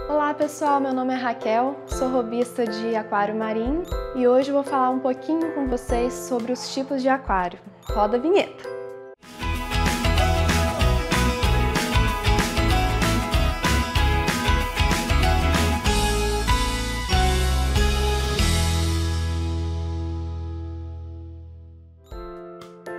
Olá pessoal, meu nome é Raquel, sou hobbyista de aquário marinho e hoje eu vou falar um pouquinho com vocês sobre os tipos de aquário. Roda a vinheta!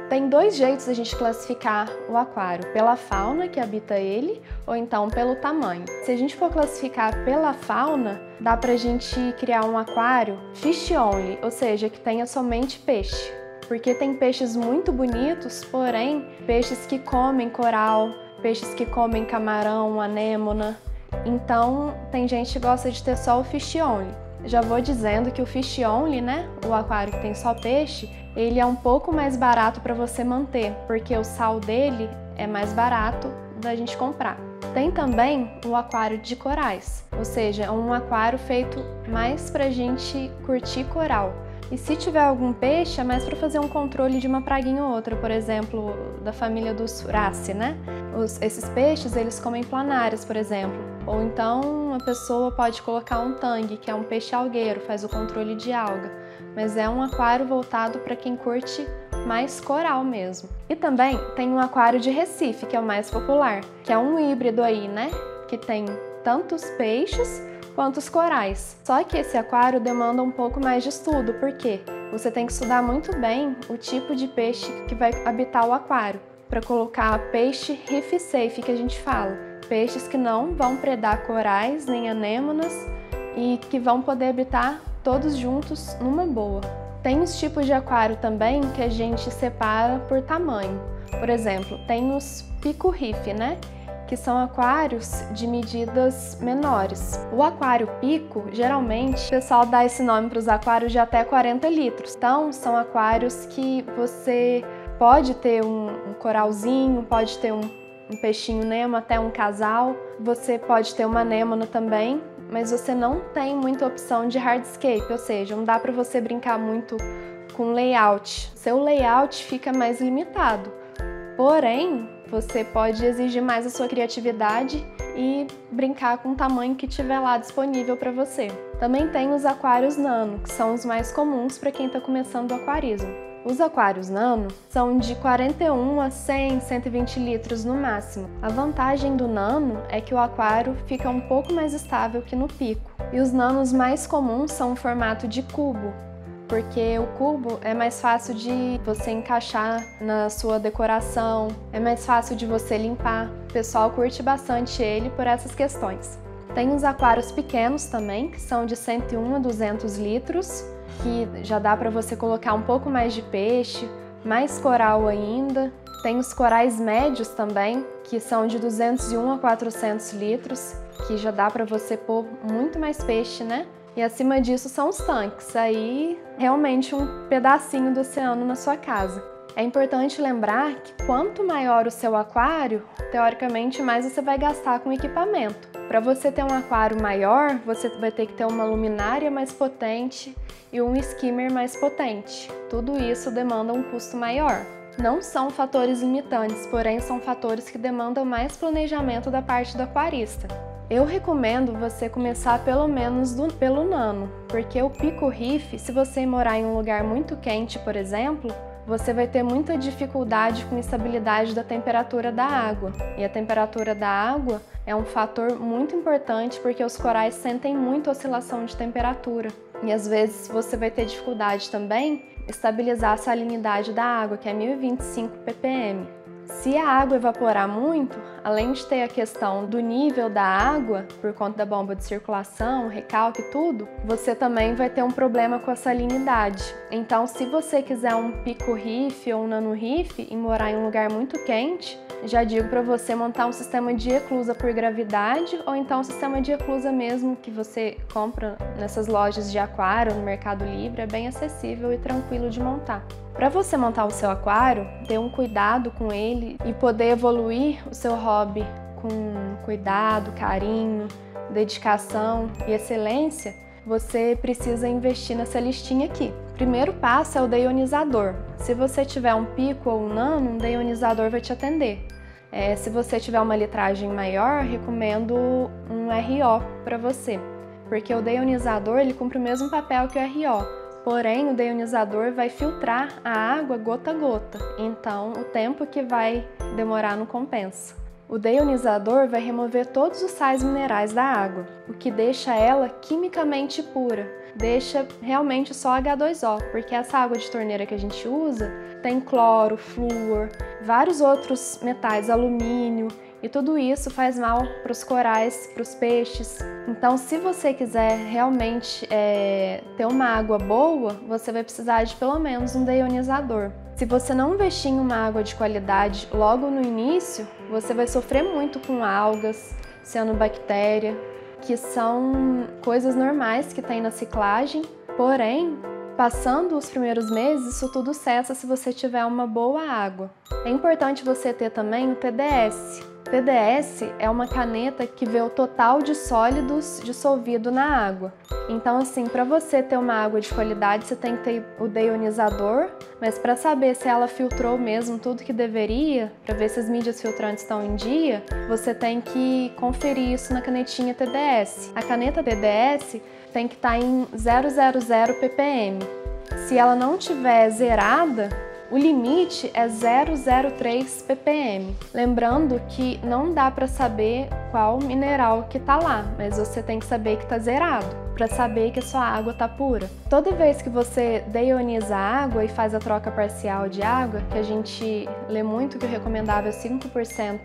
Tem dois jeitos de a gente classificar o aquário, pela fauna que habita ele ou então pelo tamanho. Se a gente for classificar pela fauna, dá pra gente criar um aquário fish only, ou seja, que tenha somente peixe. Porque tem peixes muito bonitos, porém, peixes que comem coral, peixes que comem camarão, anêmona. Então, tem gente que gosta de ter só o fish only. Já vou dizendo que o fish only, né, o aquário que tem só peixe, ele é um pouco mais barato para você manter, porque o sal dele é mais barato da gente comprar. Tem também o aquário de corais, ou seja, um aquário feito mais pra gente curtir coral. E se tiver algum peixe, é mais para fazer um controle de uma praguinha ou outra, por exemplo, da família dos Surace, né? Esses peixes, eles comem planárias, por exemplo. Ou então, a pessoa pode colocar um tangue, que é um peixe algueiro, faz o controle de alga. Mas é um aquário voltado para quem curte mais coral mesmo. E também tem um aquário de Recife, que é o mais popular, que é um híbrido aí, né? Que tem tantos peixes quanto os corais. Só que esse aquário demanda um pouco mais de estudo, porque você tem que estudar muito bem o tipo de peixe que vai habitar o aquário, para colocar peixe reef safe, que a gente fala. Peixes que não vão predar corais nem anêmonas e que vão poder habitar todos juntos numa boa. Tem os tipos de aquário também que a gente separa por tamanho. Por exemplo, tem os pico reef, né? Que são aquários de medidas menores. O aquário pico, geralmente, o pessoal dá esse nome para os aquários de até 40 litros. Então, são aquários que você pode ter um coralzinho, pode ter um peixinho nemo, até um casal. Você pode ter uma anêmona também, mas você não tem muita opção de hardscape, ou seja, não dá para você brincar muito com layout. Seu layout fica mais limitado. Porém, você pode exigir mais a sua criatividade e brincar com o tamanho que tiver lá disponível para você. Também tem os aquários nano, que são os mais comuns para quem está começando o aquarismo. Os aquários nano são de 41 a 100, 120 litros no máximo. A vantagem do nano é que o aquário fica um pouco mais estável que no pico. E os nanos mais comuns são o formato de cubo, porque o cubo é mais fácil de você encaixar na sua decoração, é mais fácil de você limpar. O pessoal curte bastante ele por essas questões. Tem os aquários pequenos também, que são de 101 a 200 litros, que já dá para você colocar um pouco mais de peixe, mais coral ainda. Tem os corais médios também, que são de 201 a 400 litros, que já dá para você pôr muito mais peixe, né? E acima disso são os tanques, aí realmente um pedacinho do oceano na sua casa. É importante lembrar que quanto maior o seu aquário, teoricamente mais você vai gastar com equipamento. Para você ter um aquário maior, você vai ter que ter uma luminária mais potente e um skimmer mais potente. Tudo isso demanda um custo maior. Não são fatores limitantes, porém são fatores que demandam mais planejamento da parte do aquarista. Eu recomendo você começar pelo menos pelo nano, porque o pico reef, se você morar em um lugar muito quente, por exemplo, você vai ter muita dificuldade com a estabilidade da temperatura da água. E a temperatura da água é um fator muito importante porque os corais sentem muito oscilação de temperatura. E às vezes você vai ter dificuldade também em estabilizar a salinidade da água, que é 1025 ppm. Se a água evaporar muito, além de ter a questão do nível da água, por conta da bomba de circulação, recalque e tudo, você também vai ter um problema com a salinidade. Então, se você quiser um pico reef ou um nano reef e morar em um lugar muito quente, já digo para você montar um sistema de eclusa por gravidade ou então um sistema de eclusa mesmo que você compra nessas lojas de aquário no Mercado Livre, é bem acessível e tranquilo de montar. Para você montar o seu aquário, ter um cuidado com ele e poder evoluir o seu hobby com cuidado, carinho, dedicação e excelência, você precisa investir nessa listinha aqui. O primeiro passo é o deionizador. Se você tiver um pico ou um nano, um deionizador vai te atender. Se você tiver uma litragem maior, recomendo um RO para você, porque o deionizador ele cumpre o mesmo papel que o RO, porém o deionizador vai filtrar a água gota a gota, então o tempo que vai demorar não compensa. O deionizador vai remover todos os sais minerais da água, o que deixa ela quimicamente pura, deixa realmente só H2O, porque essa água de torneira que a gente usa tem cloro, flúor, vários outros metais, alumínio, e tudo isso faz mal para os corais, para os peixes. Então, se você quiser realmente ter uma água boa, você vai precisar de pelo menos um deionizador. Se você não investir em uma água de qualidade logo no início, você vai sofrer muito com algas, cianobactéria, que são coisas normais que tem na ciclagem, porém, passando os primeiros meses, isso tudo cessa se você tiver uma boa água. É importante você ter também o TDS. TDS é uma caneta que vê o total de sólidos dissolvido na água. Então, assim, para você ter uma água de qualidade, você tem que ter o deionizador, mas para saber se ela filtrou mesmo tudo que deveria, para ver se as mídias filtrantes estão em dia, você tem que conferir isso na canetinha TDS. A caneta TDS tem que estar em 000 ppm. Se ela não estiver zerada, o limite é 003 ppm. Lembrando que não dá para saber qual mineral que tá lá, mas você tem que saber que tá zerado, para saber que a sua água tá pura. Toda vez que você deioniza a água e faz a troca parcial de água, que a gente lê muito que o recomendável é 5%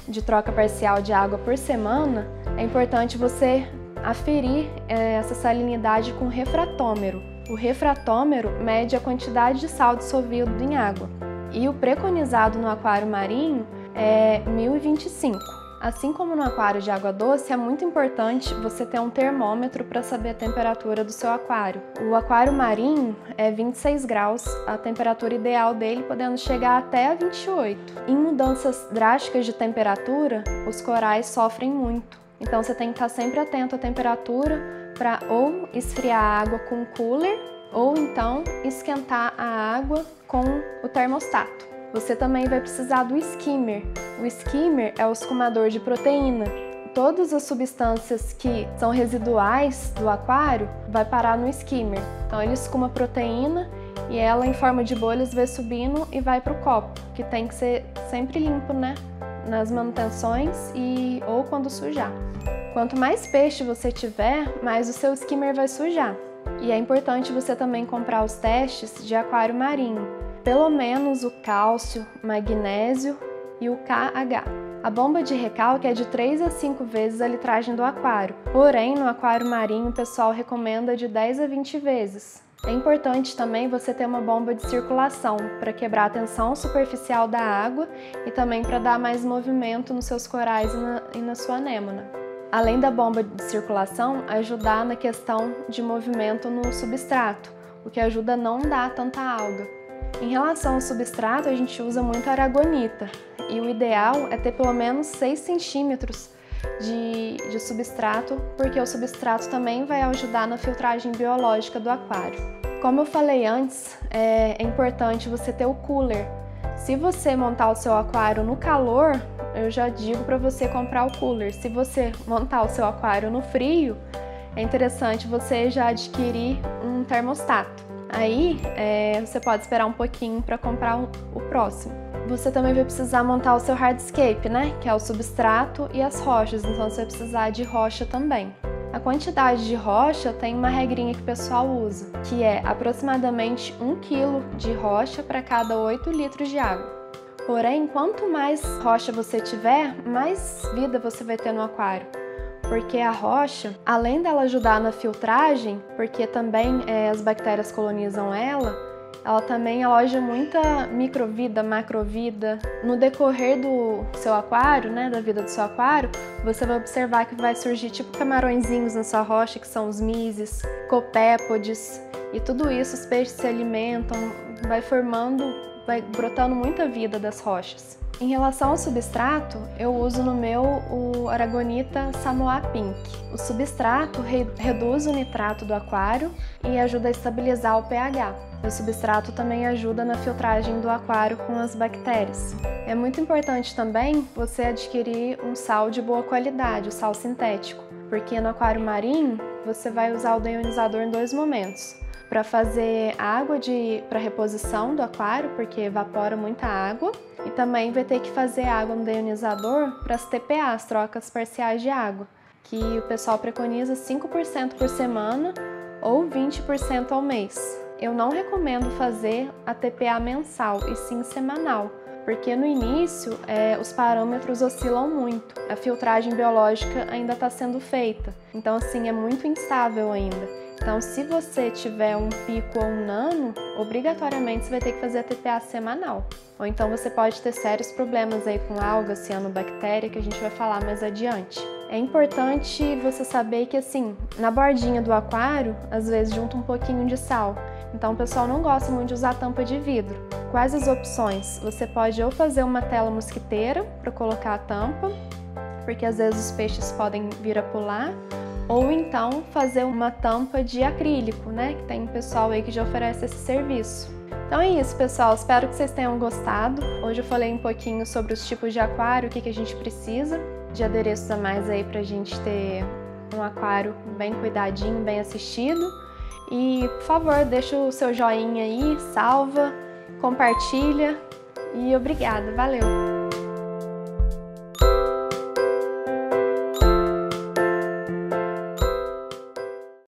de troca parcial de água por semana, é importante você aferir essa salinidade com refratômero. O refratômero mede a quantidade de sal dissolvido em água e o preconizado no aquário marinho é 1025. Assim como no aquário de água doce, é muito importante você ter um termômetro para saber a temperatura do seu aquário. O aquário marinho é 26 graus, a temperatura ideal dele podendo chegar até a 28. Em mudanças drásticas de temperatura, os corais sofrem muito. Então você tem que estar sempre atento à temperatura para ou esfriar a água com cooler ou então esquentar a água com o termostato. Você também vai precisar do skimmer. O skimmer é o escumador de proteína. Todas as substâncias que são residuais do aquário vai parar no skimmer. Então ele escuma a proteína e ela em forma de bolhas vai subindo e vai para o copo, que tem que ser sempre limpo, né? Nas manutenções ou quando sujar. Quanto mais peixe você tiver, mais o seu skimmer vai sujar. E é importante você também comprar os testes de aquário marinho, pelo menos o cálcio, magnésio e o KH. A bomba de recalque é de 3 a 5 vezes a litragem do aquário, porém no aquário marinho o pessoal recomenda de 10 a 20 vezes. É importante também você ter uma bomba de circulação para quebrar a tensão superficial da água e também para dar mais movimento nos seus corais e na sua anêmona. Além da bomba de circulação, ajudar na questão de movimento no substrato, o que ajuda a não dar tanta alga. Em relação ao substrato, a gente usa muito aragonita e o ideal é ter pelo menos 6 centímetros de substrato, porque o substrato também vai ajudar na filtragem biológica do aquário. Como eu falei antes, é importante você ter o cooler. Se você montar o seu aquário no calor, eu já digo para você comprar o cooler. Se você montar o seu aquário no frio, é interessante você já adquirir um termostato. Aí você pode esperar um pouquinho para comprar o próximo. Você também vai precisar montar o seu hardscape, né? Que é o substrato e as rochas, então você vai precisar de rocha também. A quantidade de rocha tem uma regrinha que o pessoal usa, que é aproximadamente 1 kg de rocha para cada 8 litros de água. Porém, quanto mais rocha você tiver, mais vida você vai ter no aquário. Porque a rocha, além dela ajudar na filtragem, porque também as bactérias colonizam ela também aloja muita microvida, macrovida. No decorrer do seu aquário, né, da vida do seu aquário, você vai observar que vai surgir tipo camarõezinhos na sua rocha, que são os mises, copépodes, e tudo isso os peixes se alimentam, vai brotando muita vida das rochas. Em relação ao substrato, eu uso no meu o Aragonita Samoa Pink. O substrato reduz o nitrato do aquário e ajuda a estabilizar o pH. O substrato também ajuda na filtragem do aquário com as bactérias. É muito importante também você adquirir um sal de boa qualidade, o sal sintético, porque no aquário marinho você vai usar o deionizador em 2 momentos. Para fazer água para reposição do aquário, porque evapora muita água, e também vai ter que fazer água no deionizador para as TPA, as trocas parciais de água, que o pessoal preconiza 5% por semana ou 20% ao mês. Eu não recomendo fazer a TPA mensal, e sim semanal, porque no início os parâmetros oscilam muito, a filtragem biológica ainda está sendo feita, então assim é muito instável ainda. Então, se você tiver um pico ou um nano, obrigatoriamente você vai ter que fazer a TPA semanal. Ou então você pode ter sérios problemas aí com alga, cianobactéria, que a gente vai falar mais adiante. É importante você saber que, assim, na bordinha do aquário, às vezes junta um pouquinho de sal. Então, o pessoal não gosta muito de usar tampa de vidro. Quais as opções? Você pode ou fazer uma tela mosquiteira para colocar a tampa, porque às vezes os peixes podem vir a pular, ou então fazer uma tampa de acrílico, né? Que tem um pessoal aí que já oferece esse serviço. Então é isso, pessoal. Espero que vocês tenham gostado. Hoje eu falei um pouquinho sobre os tipos de aquário, o que a gente precisa de adereços a mais aí pra gente ter um aquário bem cuidadinho, bem assistido. E, por favor, deixa o seu joinha aí, salva, compartilha e obrigada. Valeu!